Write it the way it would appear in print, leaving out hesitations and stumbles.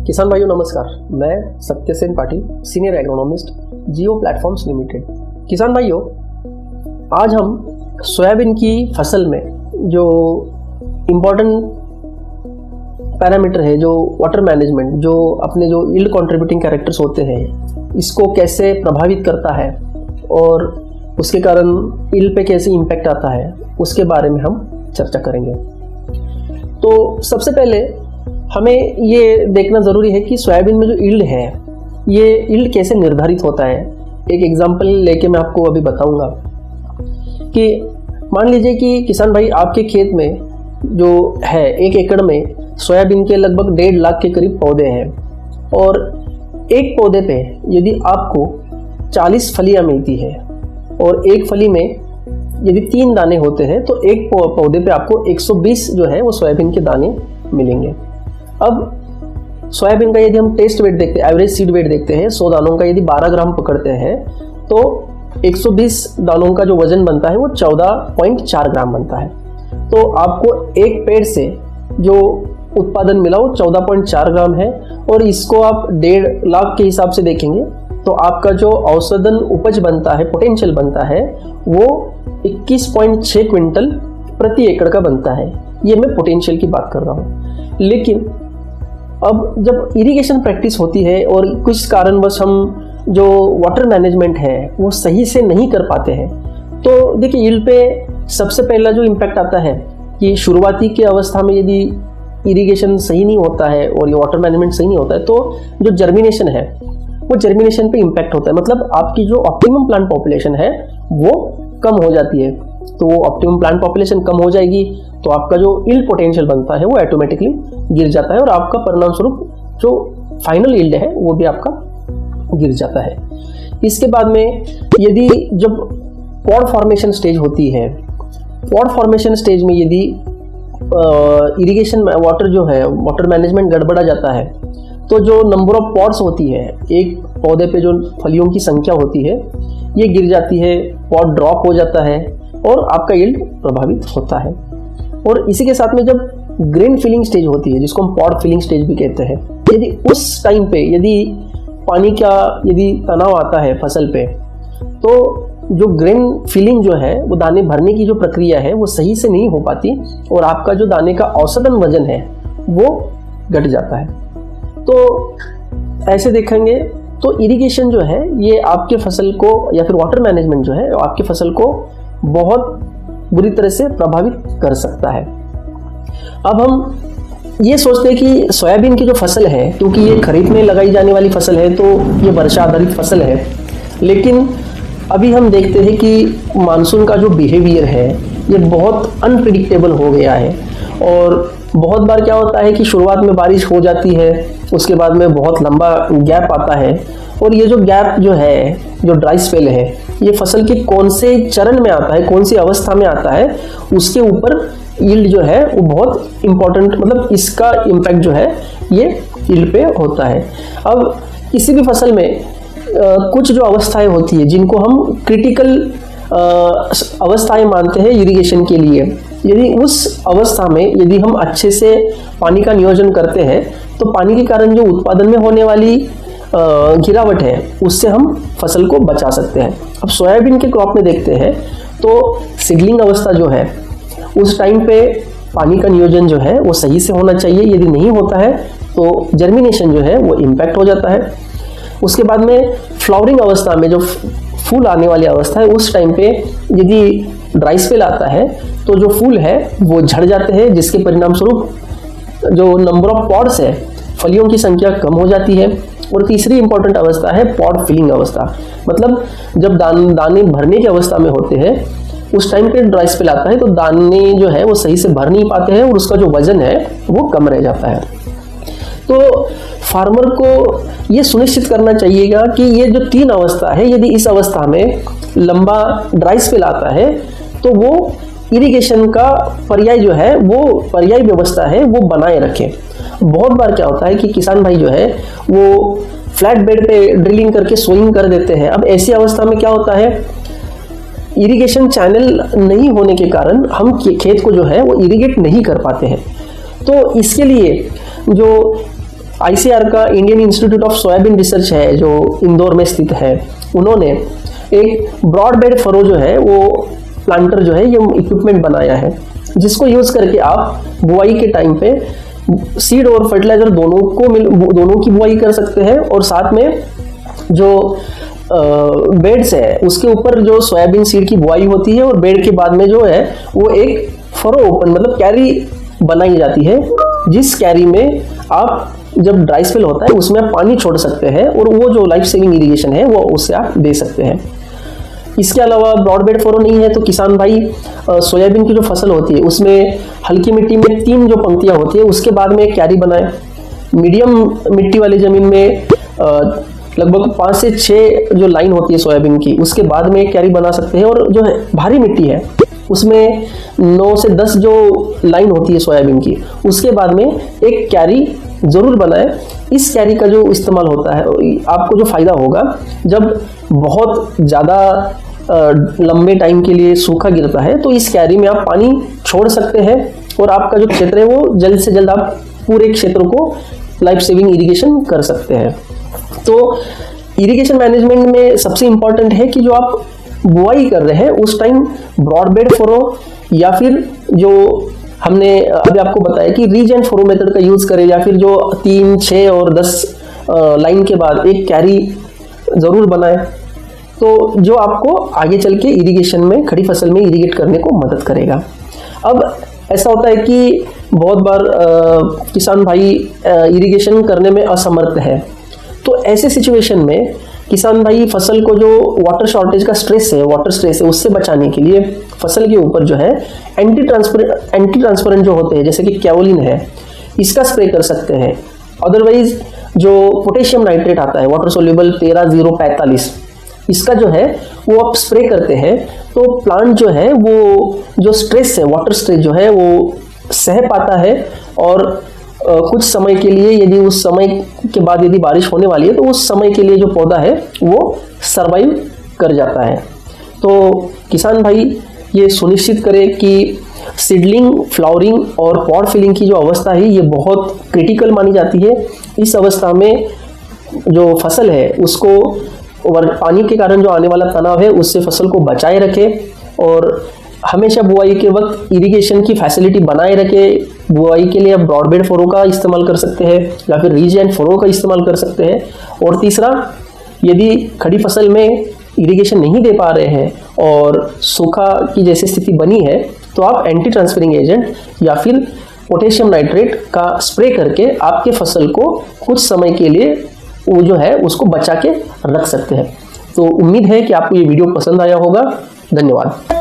किसान भाइयों नमस्कार, मैं सत्यसेन पाटिल, सीनियर एग्रोनॉमिस्ट, जियो प्लेटफॉर्म्स लिमिटेड। किसान भाइयों, आज हम सोयाबीन की फसल में जो इम्पोर्टेंट पैरामीटर है, जो वाटर मैनेजमेंट, जो अपने जो यील्ड कंट्रीब्यूटिंग कैरेक्टर्स होते हैं, इसको कैसे प्रभावित करता है और उसके कारण यील्ड पे कैसे इम्पैक्ट आता है, उसके बारे में हम चर्चा करेंगे। तो सबसे पहले हमें ये देखना ज़रूरी है कि सोयाबीन में जो यील्ड है, ये यील्ड कैसे निर्धारित होता है। एक एग्जांपल लेके मैं आपको अभी बताऊंगा कि मान लीजिए कि किसान भाई, आपके खेत में जो है 1 एकड़ में सोयाबीन के लगभग 1.5 लाख के करीब पौधे हैं और एक पौधे पे यदि आपको 40 फलियां मिलती है और एक फली में यदि 3 दाने होते हैं तो एक पौधे पे आपको 120 जो है वो सोयाबीन के दाने मिलेंगे। अब सोयाबीन का यदि हम टेस्ट वेट देखते हैं, एवरेज सीड वेट देखते हैं, 100 दानों का यदि 12 ग्राम पकड़ते हैं तो 120 दानों का जो वजन बनता है वो 14.4 ग्राम बनता है। तो आपको एक पेड़ से जो उत्पादन मिला वो 14.4 ग्राम है और इसको आप 1.5 लाख के हिसाब से देखेंगे तो आपका जो औसतन उपज बनता है, पोटेंशियल बनता है, वो 21.6 क्विंटल प्रति एकड़ का बनता है। ये मैं पोटेंशियल की बात कर रहा हूँ। लेकिन अब जब इरिगेशन प्रैक्टिस होती है और कुछ कारणवश हम जो वाटर मैनेजमेंट है वो सही से नहीं कर पाते हैं, तो देखिए यील्ड पे सबसे पहला जो इम्पैक्ट आता है कि शुरुआती की अवस्था में यदि इरिगेशन सही नहीं होता है और ये वाटर मैनेजमेंट सही नहीं होता है तो जो जर्मिनेशन है वो जर्मिनेशन पे इम्पैक्ट होता है। मतलब आपकी जो ऑप्टिमम प्लांट पॉपुलेशन है वो कम हो जाती है। तो वो ऑप्टिमम प्लांट पॉपुलेशन कम हो जाएगी तो आपका जो यील्ड पोटेंशियल बनता है वो ऑटोमेटिकली गिर जाता है और आपका परिणाम स्वरूप जो फाइनल यील्ड है वो भी आपका गिर जाता है। इसके बाद में यदि जब पॉड फॉर्मेशन स्टेज होती है, पॉड फॉर्मेशन स्टेज में यदि इरिगेशन वाटर जो है, वाटर मैनेजमेंट गड़बड़ा जाता है तो जो नंबर ऑफ पॉड्स होती है, एक पौधे पे जो फलियों की संख्या होती है ये गिर जाती है, पॉड ड्रॉप हो जाता है और आपका यील्ड प्रभावित होता है। और इसी के साथ में जब ग्रेन फिलिंग स्टेज होती है, जिसको हम पॉड फिलिंग स्टेज भी कहते हैं, यदि उस टाइम पे यदि पानी का यदि तनाव आता है फसल पे तो जो ग्रेन फिलिंग जो है वो दाने भरने की जो प्रक्रिया है वो सही से नहीं हो पाती और आपका जो दाने का औसतन वजन है वो घट जाता है। तो ऐसे देखेंगे तो इरिगेशन जो है ये आपके फसल को या फिर वाटर मैनेजमेंट जो है आपके फसल को बहुत बुरी तरह से प्रभावित कर सकता है। अब हम ये सोचते हैं कि सोयाबीन की जो फसल है, क्योंकि ये खरीफ में लगाई जाने वाली फसल है तो ये वर्षा आधारित फसल है, लेकिन अभी हम देखते हैं कि मानसून का जो बिहेवियर है ये बहुत अनप्रिडिक्टेबल हो गया है और बहुत बार क्या होता है कि शुरुआत में बारिश हो जाती है, उसके बाद में बहुत लंबा गैप आता है और ये जो गैप जो है, जो ड्राई स्पेल है, ये फसल के कौन से चरण में आता है, कौन सी अवस्था में आता है, उसके ऊपर यील्ड जो है वो बहुत इम्पोर्टेंट, मतलब इसका इम्पैक्ट जो है ये यील्ड पे होता है। अब किसी भी फसल में कुछ जो अवस्थाएं होती है जिनको हम क्रिटिकल अवस्थाएं मानते हैं इरिगेशन के लिए, यदि उस अवस्था में यदि हम अच्छे से पानी का नियोजन करते हैं तो पानी के कारण जो उत्पादन में होने वाली गिरावट है उससे हम फसल को बचा सकते हैं। अब सोयाबीन के क्रॉप में देखते हैं तो सीडलिंग अवस्था जो है उस टाइम पे पानी का नियोजन जो है वो सही से होना चाहिए। यदि नहीं होता है तो जर्मिनेशन जो है वो इम्पैक्ट हो जाता है। उसके बाद में फ्लावरिंग अवस्था में जो फूल आने वाली अवस्था है उस टाइम पे यदि ड्राई स्पेल आता है तो जो फूल है वो झड़ जाते हैं, जिसके परिणाम स्वरूप जो नंबर ऑफ पॉड्स है, फलियों की संख्या कम हो जाती है। और तीसरी इंपॉर्टेंट अवस्था है पॉड फिलिंग अवस्था, मतलब जब दाने भरने की अवस्था में होते हैं उस टाइम पे ड्राई स्पेल आता है तो दाने जो है वो सही से भर नहीं पाते हैं और उसका जो वजन है वो कम रह जाता है। तो फार्मर को ये सुनिश्चित करना चाहिएगा कि ये जो 3 अवस्था है, यदि इस अवस्था में लंबा ड्राई स्पेल आता है तो वो इरिगेशन का पर्याय जो है, वो पर्याय व्यवस्था है वो बनाए रखें। बहुत बार क्या होता है कि किसान भाई जो है वो फ्लैट बेड पे ड्रिलिंग करके सोइंग कर देते हैं। अब ऐसी अवस्था में क्या होता है, इरिगेशन चैनल नहीं होने के कारण हम खेत को जो है वो इरिगेट नहीं कर पाते हैं। तो इसके लिए जो ICAR का Indian institute of soybean research है जो इंदौर में स्थित है, उन्होंने एक ब्रॉड बेड फरो जो है वो प्लांटर जो है ये इक्विपमेंट बनाया है, जिसको यूज करके आप बुआई के टाइम पे सीड और फर्टिलाइजर दोनों की बुआई कर सकते हैं, और साथ में जो बेड्स है उसके ऊपर जो सोयाबीन सीड की बुआई होती है, और बेड के बाद में जो है वो एक फरो ओपन मतलब कैरी बनाई जाती है, जिस कैरी में आप जब ड्राई स्पेल होता है उसमें आप पानी छोड़ सकते हैं, और वो जो लाइफ सेविंग इरिगेशन है वो उससे आप दे सकते हैं। इसके अलावा ब्रॉडबेड फरो नहीं है तो किसान भाई सोयाबीन की जो फसल होती है उसमें हल्की मिट्टी में 3 जो पंक्तियां होती है उसके बाद में एक क्यारी बनाएं। मीडियम मिट्टी वाली जमीन में लगभग 5 से 6 जो लाइन होती है सोयाबीन की उसके बाद में एक क्यारी बना सकते हैं, और जो है भारी मिट्टी है उसमें 9 से 10 जो लाइन होती है सोयाबीन की उसके बाद में एक क्यारी जरूर बनाएं। इस कैरी का जो इस्तेमाल होता है आपको जो फायदा होगा, जब बहुत ज़्यादा लंबे टाइम के लिए सूखा गिरता है तो इस कैरी में आप पानी छोड़ सकते हैं, और आपका जो क्षेत्र है वो जल्द से जल्द आप पूरे क्षेत्र को लाइफ सेविंग इरिगेशन कर सकते हैं। तो इरिगेशन मैनेजमेंट में सबसे इंपॉर्टेंट है कि जो आप बुआई कर रहे हैं उस टाइम ब्रॉडबेड फरो या फिर जो हमने अभी आपको बताया कि रीज एंड फरो मेथड का यूज करें, या फिर जो 3, 6 और 10 लाइन के बाद एक कैरी जरूर बनाएं, तो जो आपको आगे चल के इरिगेशन में खड़ी फसल में इरिगेट करने को मदद करेगा। अब ऐसा होता है कि बहुत बार किसान भाई इरिगेशन करने में असमर्थ है, तो ऐसे सिचुएशन में किसान भाई फसल को जो वाटर शॉर्टेज का स्ट्रेस है, वाटर स्ट्रेस है, उससे बचाने के लिए फसल के ऊपर जो है एंटी ट्रांसपेरेंट जो होते हैं जैसे कि कैओलिन है इसका स्प्रे कर सकते हैं। अदरवाइज जो पोटेशियम नाइट्रेट आता है वाटर सोल्यूबल 13-0-45 इसका जो है वो आप स्प्रे करते हैं तो प्लांट जो है वो जो स्ट्रेस है वाटर स्ट्रेस जो है वो सह पाता है, और कुछ समय के लिए यदि उस समय के बाद यदि बारिश होने वाली है तो उस समय के लिए जो पौधा है वो सरवाइव कर जाता है। तो किसान भाई ये सुनिश्चित करें कि सीडलिंग, फ्लावरिंग और पॉट फिलिंग की जो अवस्था है ये बहुत क्रिटिकल मानी जाती है। इस अवस्था में जो फसल है उसको पानी के कारण जो आने वाला तनाव है उससे फसल को बचाए रखें, और हमेशा बुआई के वक्त इरिगेशन की फैसिलिटी बनाए रखें। बुआई के लिए आप ब्रॉडबेड फरो का इस्तेमाल कर सकते हैं या फिर रीज एंड फरो का इस्तेमाल कर सकते हैं। और तीसरा, यदि खड़ी फसल में इरिगेशन नहीं दे पा रहे हैं और सूखा की जैसी स्थिति बनी है तो आप एंटी ट्रांसफरिंग एजेंट या फिर पोटेशियम नाइट्रेट का स्प्रे करके आपके फसल को कुछ समय के लिए वो जो है उसको बचा के रख सकते हैं। तो उम्मीद है कि आपको ये वीडियो पसंद आया होगा। धन्यवाद।